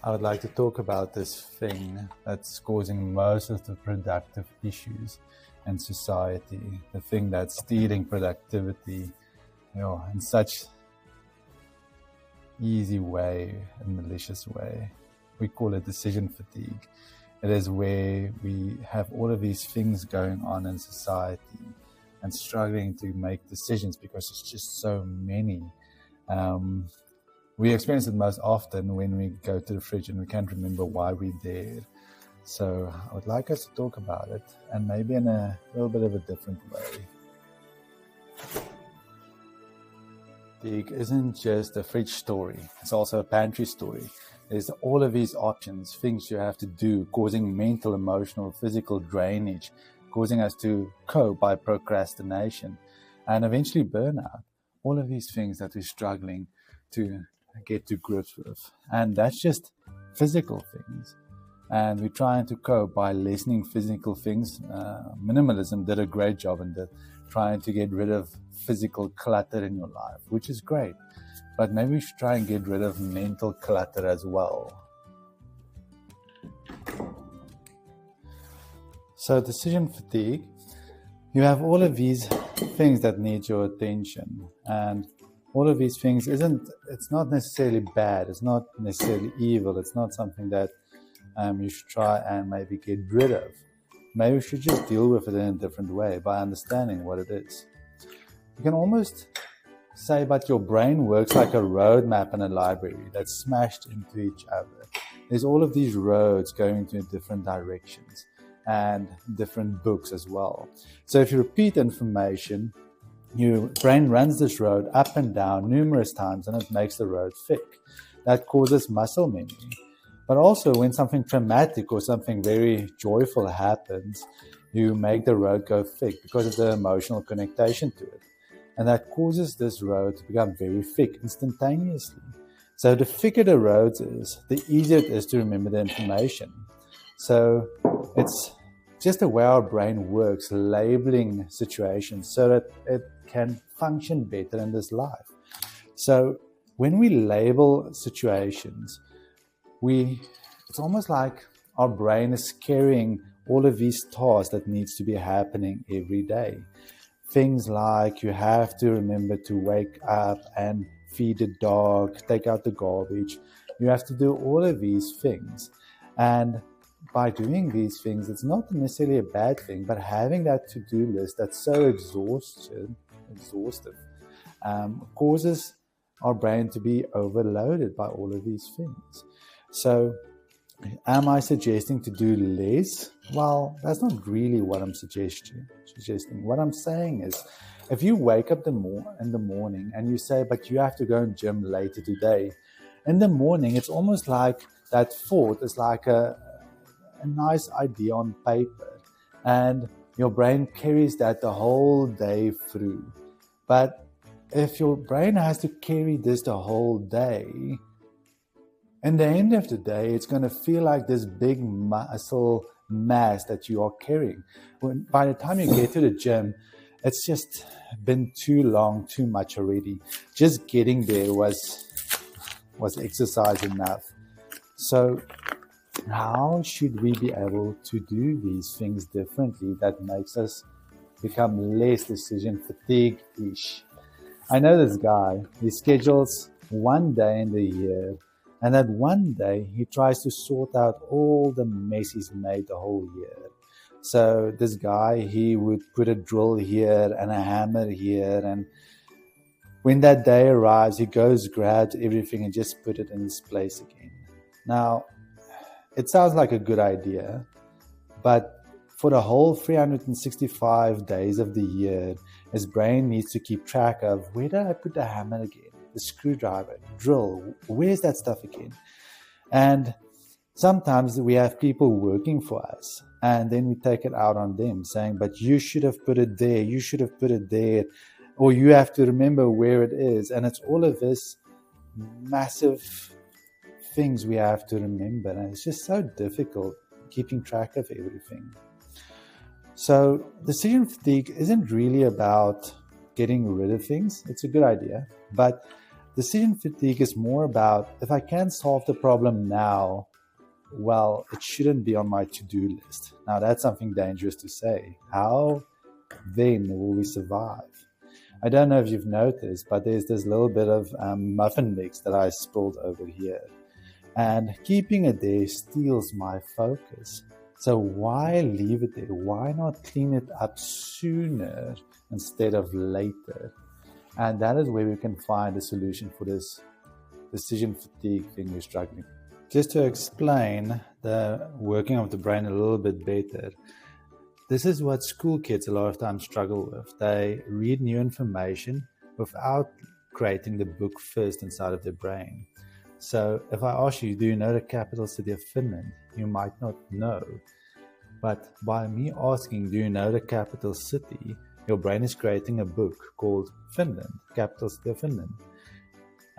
I would like to talk about this thing that's causing most of the productive issues in society, the thing that's stealing productivity, in such easy way and malicious way. We call it decision fatigue. It is where we have all of these things going on in society and struggling to make decisions because it's just so many. We experience it most often when we go to the fridge and we can't remember why we're there. So I would like us to talk about it, and maybe in a little bit of a different way. Fatigue isn't just a fridge story, it's also a pantry story. There's all of these options, things you have to do, causing mental, emotional, physical drainage, causing us to cope by procrastination, and eventually burnout. All of these things that we're struggling to get to grips with. And that's just physical things. And we're trying to cope by lessening physical things. Minimalism did a great job in that, trying to get rid of physical clutter in your life, which is great. But maybe we should try and get rid of mental clutter as well. So decision fatigue, you have all of these things that need your attention, and all of these things it's not necessarily bad, it's not necessarily evil, it's not something that you should try and maybe get rid of. Maybe we should just deal with it in a different way by understanding what it is. You can almost say, but your brain works like a roadmap in a library that's smashed into each other. There's all of these roads going to different directions and different books as well. So if you repeat information, your brain runs this road up and down numerous times, and it makes the road thick. That causes muscle memory. But also when something traumatic or something very joyful happens, you make the road go thick because of the emotional connection to it. And that causes this road to become very thick instantaneously. So the thicker the road is, the easier it is to remember the information. So it's just the way our brain works, labeling situations so that it can function better in this life. So when we label situations, it's almost like our brain is carrying all of these tasks that needs to be happening every day. Things like you have to remember to wake up and feed the dog, take out the garbage. You have to do all of these things. And by doing these things, it's not necessarily a bad thing, but having that to-do list that's so exhaustive causes our brain to be overloaded by all of these things. So am I suggesting to do less? Well, that's not really what I'm suggesting. What I'm saying is, if you wake up in the morning and you say, but you have to go and gym later today, in the morning, it's almost like that thought is like a nice idea on paper, and your brain carries that the whole day through. But if your brain has to carry this the whole day, in the end of the day, it's going to feel like this big muscle mass that you are carrying. By the time you get to the gym, it's just been too long, too much already. Just getting there was exercise enough. So how should we be able to do these things differently that makes us become less decision fatigue-ish? I know this guy, he schedules one day in the year, and that one day he tries to sort out all the mess he's made the whole year. So this guy, he would put a drill here and a hammer here, and when that day arrives, he goes, grabs everything and just put it in its place again. Now, it sounds like a good idea, but for the whole 365 days of the year, his brain needs to keep track of, where did I put the hammer again? The screwdriver, drill, where's that stuff again? And sometimes we have people working for us, and then we take it out on them, saying, but you should have put it there, you should have put it there, or you have to remember where it is. And it's all of this massive things we have to remember, and it's just so difficult keeping track of everything. So decision fatigue isn't really about getting rid of things. It's a good idea, but Decision fatigue is more about, if I can't solve the problem now, well, it shouldn't be on my to-do list. Now, that's something dangerous to say. How then will we survive? I don't know if you've noticed, but there's this little bit of muffin mix that I spilled over here. And keeping it there steals my focus. So why leave it there? Why not clean it up sooner instead of later? And that is where we can find a solution for this decision fatigue thing we're struggling. Just to explain the working of the brain a little bit better, this is what school kids a lot of times struggle with. They read new information without creating the book first inside of their brain. So if I ask you, do you know the capital city of Finland? You might not know. But by me asking, do you know the capital city? Your brain is creating a book called Finland, capital city of Finland.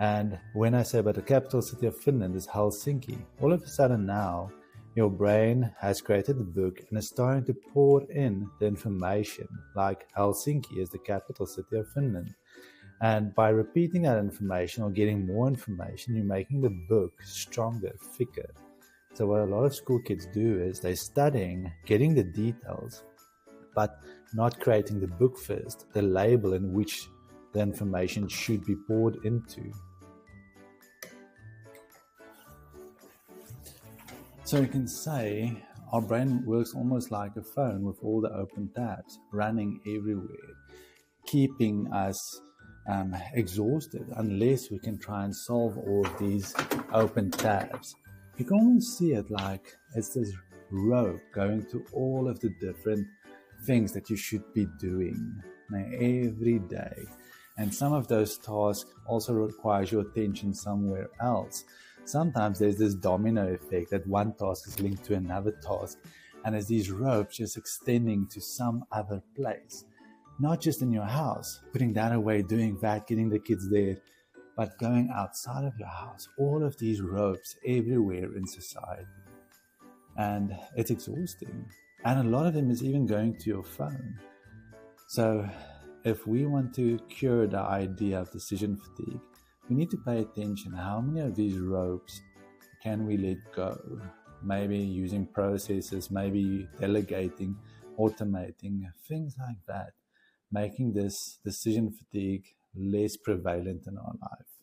And when I say, but the capital city of Finland is Helsinki, all of a sudden now, your brain has created the book and is starting to pour in the information, like Helsinki is the capital city of Finland. And by repeating that information or getting more information, you're making the book stronger, thicker. So what a lot of school kids do is they're studying, getting the details, but not creating the book first, the label in which the information should be poured into. So you can say our brain works almost like a phone with all the open tabs running everywhere, keeping us exhausted unless we can try and solve all of these open tabs. You can almost see it like it's this rope going to all of the different things that you should be doing every day. And some of those tasks also requires your attention somewhere else. Sometimes there's this domino effect that one task is linked to another task, and there's these ropes just extending to some other place. Not just in your house, putting that away, doing that, getting the kids there, but going outside of your house. All of these ropes everywhere in society. And it's exhausting. And a lot of them is even going to your phone. So if we want to cure the idea of decision fatigue, we need to pay attention. How many of these ropes can we let go? Maybe using processes, maybe delegating, automating, things like that, making this decision fatigue less prevalent in our life.